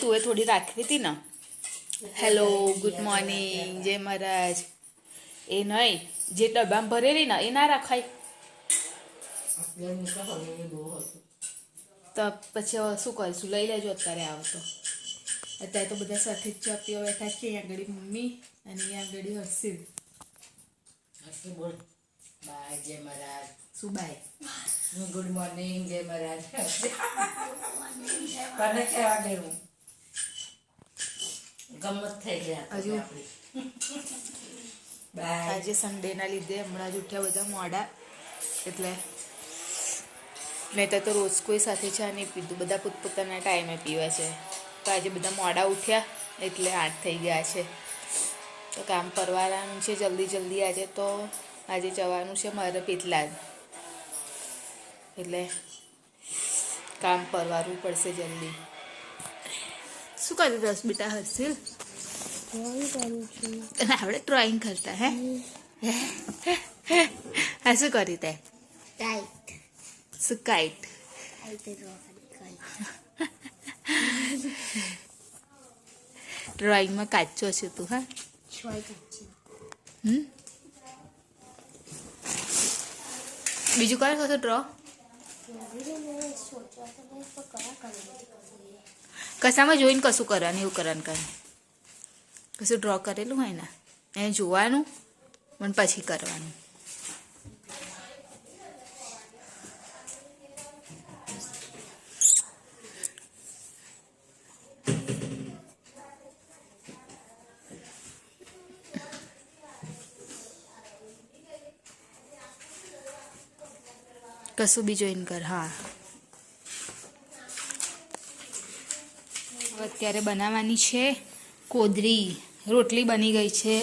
તું એ થોડી રાખવી હતી ને. હેલો ગુડ મોર્નિંગ જય મહારાજ. એ નહીં જે ડબ્બામાં ભરેલી ને એ ના રાખાય તો પછી શું કરીશું? લઈ લેજો અત્યારે આવો તો. અત્યારે તો બધા સાથે જ ચા પીવા બેઠા છે. અહીંયા આગળ મમ્મી અને અહીંયા આગળ હર્ષિલ. બોલ બાય જય મહારાજ. શું બાય? ગુડ મોર્નિંગ જય મહારાજ. તને કહેવા દેવું ગમત થઈ ગયા હજુ બાય. આજે સન્ડેના લીધે હમણાં જ ઉઠ્યા બધા મોડા એટલે નહીં તો રોજ કોઈ સાથે ચા નહીં પીધું. બધા પોતપોતાના ટાઈમે પીવે છે. તો આજે બધા મોડા ઉઠ્યા એટલે 8 થઈ ગયા છે. તો કામ પરવારવાનું છે જલ્દી જલ્દી. આજે તો આજે જવાનું છે મારે પેટલાદ એટલે કામ પરવારવું પડશે જલ્દી. શું કરી રસ બેટા હર્ષિલ? તને આવડે ડ્રોઈંગ કરતા? હે હા શું કરી તે? શું કાઈટ? ડ્રોઈંગમાં કાચો છે તું. હા બીજું કઈ થતું ડ્રો? કશામાં જોઈને કશું કરવાનું એવું કરવાનું કાંઈ કશું ડ્રો કરેલું હોય ને એને જોવાનું પણ પછી કરવાનું. કશું બી જોઈન કર. હા અત્યારે બનાવવાની છે કોદરી. રોટલી બની ગઈ છે,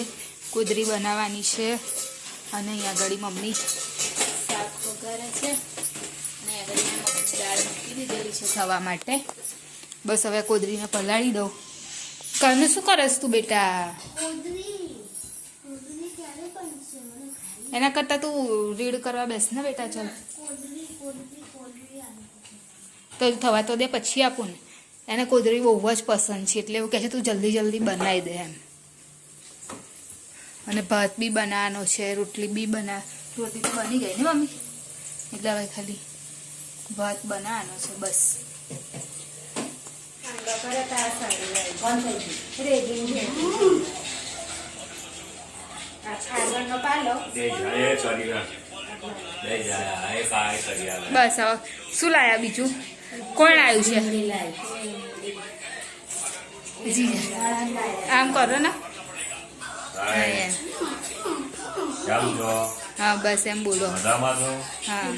કોદરી બનાવવાની છે. અને અહીંયા આગળ મમ્મી શાક વઘારે છે અને આગળ મમ્મી દાળ મૂકી દીધેલી છે ખાવા માટે. બસ હવે કોદરીને પલાળી દઉં. કાનું શું કરસ તું બેટા? એના કરતાં તું રીડ કરવા બેસ ને બેટા. ચાલ તો થવા તો દે, પછી આપું ને. એને કોદરી બહુ જ પસંદ છે એટલે એવું કહે છે તું જલ્દી જલ્દી બનાવી દે એમ. અને ભાત બી બનાવવાનો છે, રોટલી બી રોટલી તો બની ગઈ ને મમ્મી, એટલે હવે ખાલી ભાત બનાવવાનો છે બસ. બસ હવે શું લાયા બીજું? કોણ આવ્યું છે? આમ કરો ને. હા બસ એમ બોલો. હા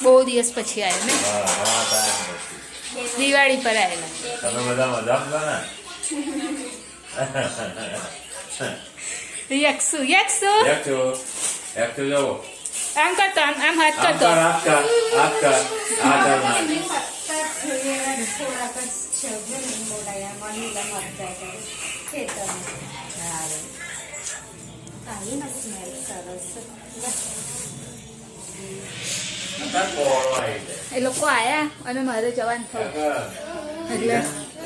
બહુ દિવસ પછી આવ્યો ને, દિવાળી પર આવેલા. યક્ષુ યક્ષુ આમ કરતો, આમ હાથ કરતો. એ લોકો આયા અને મારે જવાનું થયું એટલે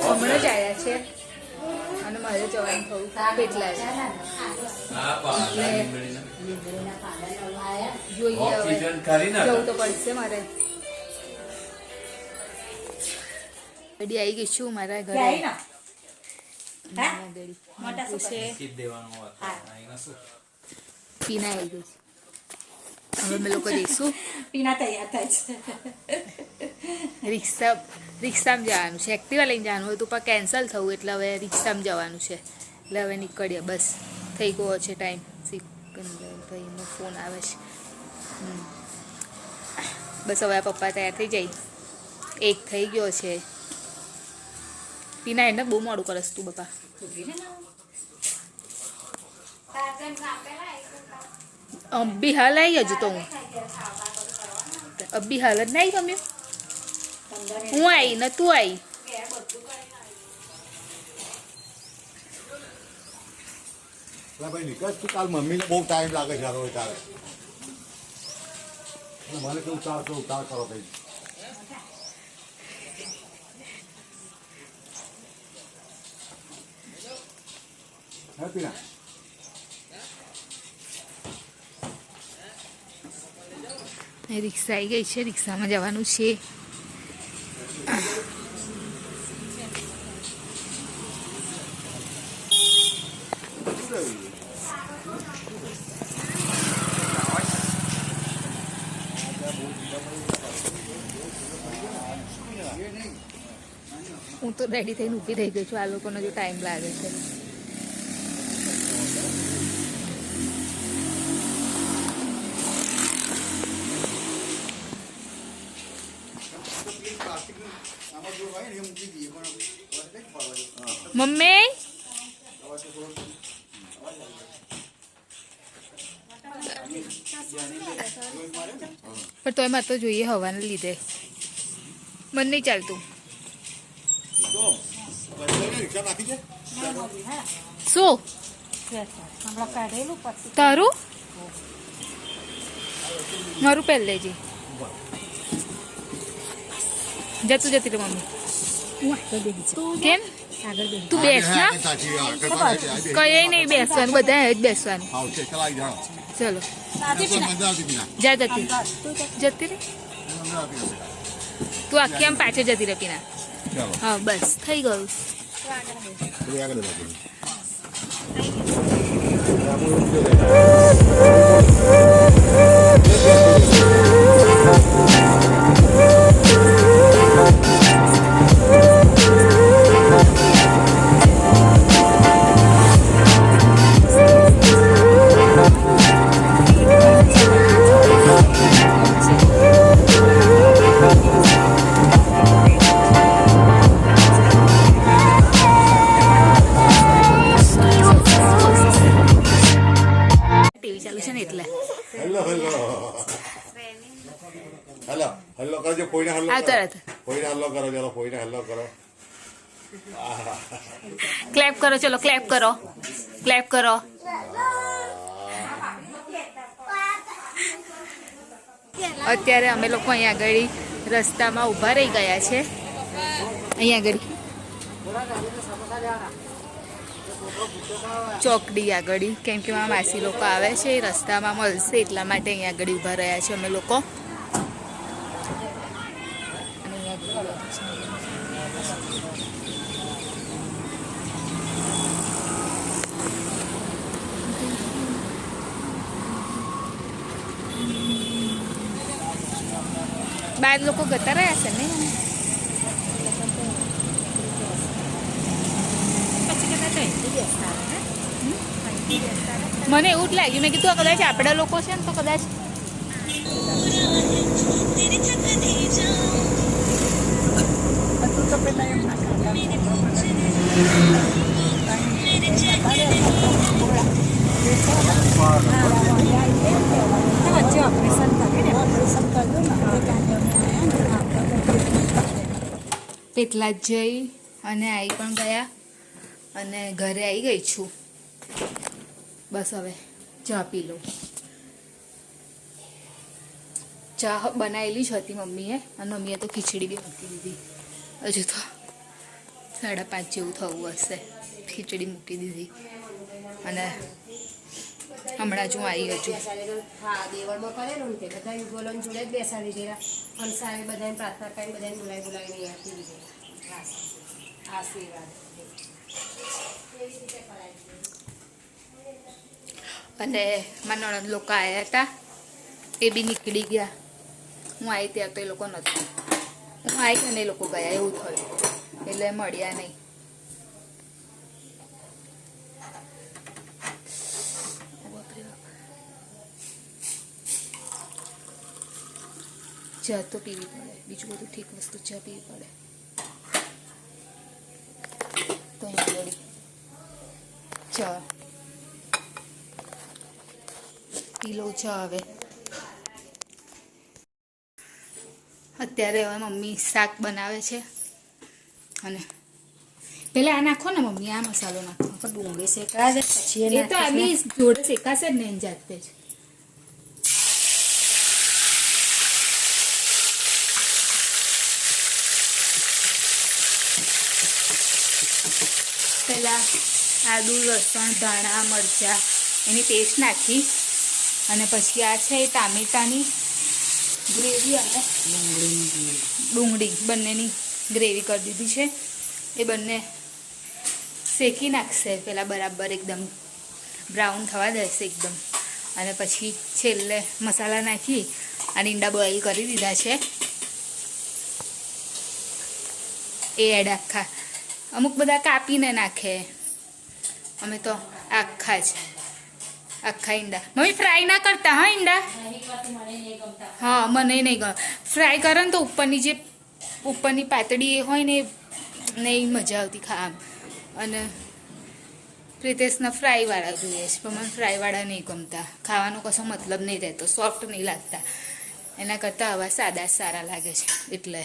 હમણાં જ આવ્યા છે અને મારે જવાનું થયું પેટલા. જોઈએ હવે જવું તો પડશે મારે. ગાડી આવી ગઈ છું મારા ઘરે. પીના આવી ગઈ. હવે અમે લોકો જઈશું. પીના તૈયાર થાય છે. રિક્ષામાં જવાનું છે. એક્ટિવા લઈને જવાનું હતું પણ કેન્સલ થયું એટલે હવે રિક્ષામાં જવાનું છે. એટલે હવે નીકળીએ. બસ થઈ ગયો છે ટાઈમ. સિકંદરભાઈનો ફોન આવે છે. બસ હવે પપ્પા તૈયાર થઈ જાય. 1 થઈ ગયો છે. પીના એને બહુ મોડું કરસ તું બાપા. અબ્બી હાલ આવી હજુ તો હું. અબ્બી હાલ જ નહીં ગમ્યું. હું આવી ને તું આવી. ભાઈ નીકળ તું. કાલ મમ્મીને બહુ ટાઈમ લાગે છે તારે. મને તો ઉતાર કરો ભાઈ. હેપી ના રિક્ષા આવી ગઈ છે, રિક્ષામાં જવાનું છે. હું તો રેડી થઈને ઊભી થઈ ગઈ છું. આ લોકોનો જો ટાઈમ લાગે છે. મમ્મી પણ તો એમાં તો જોઈએ હવાને લીધે મને નહીં ચાલતું. શું તારું મારું પહેલે જ જતું જતી રે મમ્મી. કેમ તું બેસ ના, કઈ નહીં બેસવાનું, બધા જ બેસવાનું. ચલો જા જતી જતી રે તું આખી આમ પાછળ જતી રે પીના. હા બસ થઈ ગયું. ટીવી ચાલુ છે ને એટલે. હેલો હેલો હેલો હેલો કરજો. કોઈને હેલો આવતો રહે. કોઈને હેલો કરો. ચલો કોઈને હેલો કરો. ક્લેપ કરો, ચલો ક્લેપ કરો, ક્લેપ કરો. અત્યારે અમે લોકો અહીંયા આગળ રસ્તામાં ઊભા રહી ગયા છે. અહીંયા આગળ ચોકડી આગળ, કેમ કે મારા માસી લોકો આવે છે, રસ્તામાં મળશે એટલા માટે અહીંયા આગળ ઊભા રહ્યા છે અમે લોકો. બાર લોકો ગતા રહ્યા છે ને. મને એવું જ લાગ્યું. મેં કીધું કદાચ આપણા લોકો છે ને તો કદાચ પેટલા જ જઈ અને આવી પણ ગયા અને ઘરે આવી ગઈ છું. બસ હવે ચા પી લઉં. ચા બનાવેલી જ હતી મમ્મીએ, અને મમ્મીએ તો ખીચડી બી મૂકી દીધી. હજુ તો 5:30 જેવું થવું હશે. ખીચડી મૂકી દીધી અને હમણાં જ હું આવી હજુ. હા દેવળમાં કરેલું ને બધા યુગોલોન જોડે જ બેસાડી દીધા. અને સાહેબ બધાને પ્રાર્થના કરીને બધાને બોલાવીને આપી દીધા આશીર્વાદ. અને મારા નણંદ લોકો આવ્યા હતા, એ બી નીકળી ગયા. હું આવી ત્યાં તો એ લોકો નથી. હું આવી અને એ લોકો ગયા, એવું થયું. એટલે મળ્યા નહીં. ચા તો પીવી પડે, બીજું બધું ઠીક વસ્તુ, ચા પીવી પડે. તો અહીંયા આગળ ચા પી લો. ચા હવે અત્યારે હવે મમ્મી શાક બનાવે છે. અને પેલા આ નાખો ને મમ્મી, આ મસાલો નાખો. ડુંગળી શેકા દે પછી એ તો આ બી જોડે શેકાશે જ ને એની જાતે જ. પેલા આદુ લસણ ધાણા મરચાં એની પેસ્ટ નાખી અને પછી આ છે એ ટામેટાની ગ્રેવી અને ડુંગળી બંનેની ગ્રેવી કરી દીધી છે. એ બંને શેકી નાખશે પહેલાં બરાબર એકદમ બ્રાઉન થવા દેશે એકદમ, અને પછી છેલ્લે મસાલા નાખી અને ઈંડા બોઇલ કરી દીધા છે એ એડ આખા. અમુક બધા કાપીને નાખે, અમે તો આખા ઈંડા. મમ્મી ફ્રાય ના કરતા હા ઈંડા? હા મને નહીં ગમે ફ્રાય કરે ને તો ઉપરની પાતળી એ હોય ને નહીં મજા આવતી ખાવામાં. અને પ્રિતેશના ફ્રાયવાળા જોઈએ છે પણ મને ફ્રાયવાળા નહીં ગમતા, ખાવાનો કશો મતલબ નહીં રહેતો, સોફ્ટ નહીં લાગતા. એના કરતાં આવા સાદા સારા લાગે છે એટલે.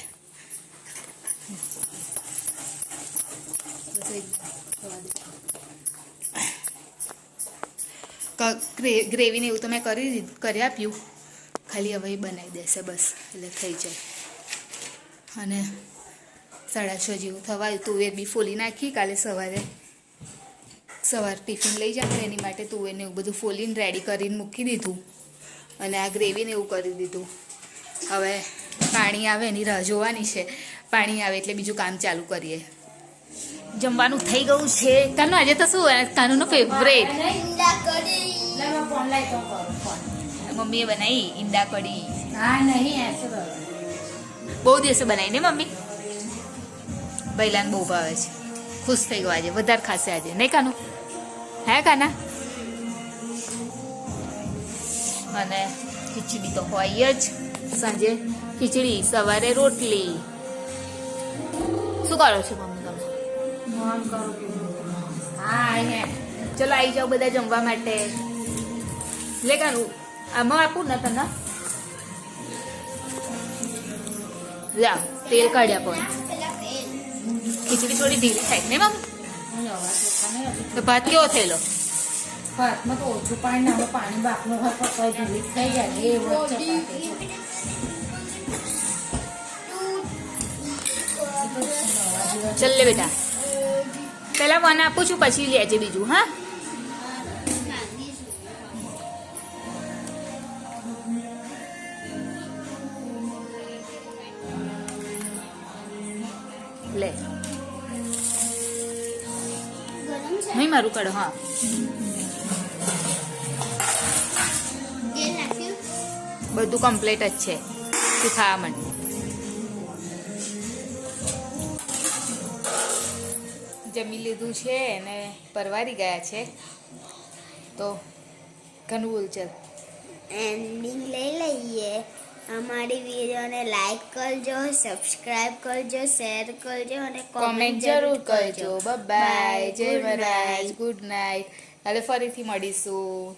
ગ્રેવીને એવું તો મેં કરી આપ્યું, ખાલી હવે એ બનાવી દેશે બસ એટલે થઈ જાય. અને 6:30 જેવું થવાયું. તુવેર બી ફોલી નાખી, કાલે સવારે ટિફિન લઈ જાવ એની માટે તુવેરને એવું બધું ફોલીને રેડી કરીને મૂકી દીધું. અને આ ગ્રેવીને એવું કરી દીધું. હવે પાણી આવે એની રાહ જોવાની છે, પાણી આવે એટલે બીજું કામ ચાલુ કરીએ. જમવાનું થઈ ગયું છે. કાનું આજે તો શું કાનુંનો ફેવરેટ મમ્મીએ બનાવી ઈંડા કઢી. હા નહીં બહુ દિવસે બનાવી ને મમ્મી. બૈલાને બહુ ભાવે છે, ખુશ થઈ ગયો આજે, વધારે ખાશે આજે નહીં કાનું? હે કાના? અને ખીચડી તો હોય જ, સાંજે ખીચડી સવારે રોટલી. શું કરો છો મમ્મી તમે? હા ચલો આવી જાઓ બધા જમવા માટે. લે કાનું આમાં આપું ને તને, જાઓ તેલ કાઢ્યા પણ ખીચડી થોડી ઢીલી થાય ને મમ્મી? તો ભાત કેવો થયેલો? ભાતમાં તો ઓછું પાણી નાખો, પાણી બાપનું હોય તો કઈ ઢીલી થઈ જાય એ ચપાતી. ચલ લે બેટા, પેલા વન આપું છું પછી લેજે બીજું. હા લે નહીં મારું કાઢો. હા બધું કમ્પ્લીટ જ છે, તું ખાવા માંડ. જમી લીધું છે અને પરવારી ગયા છે. તો ઘણું બોલ ચાલ એન્ડિંગ લઈ લઈએ. અમારી વિડીયોને લાઈક કરજો, સબસ્ક્રાઇબ કરજો, શેર કરજો અને કોમેન્ટ જરૂર કરજો. બાય જય મહારાજ, ગુડ નાઇટ. કાલે ફરીથી મળીશું.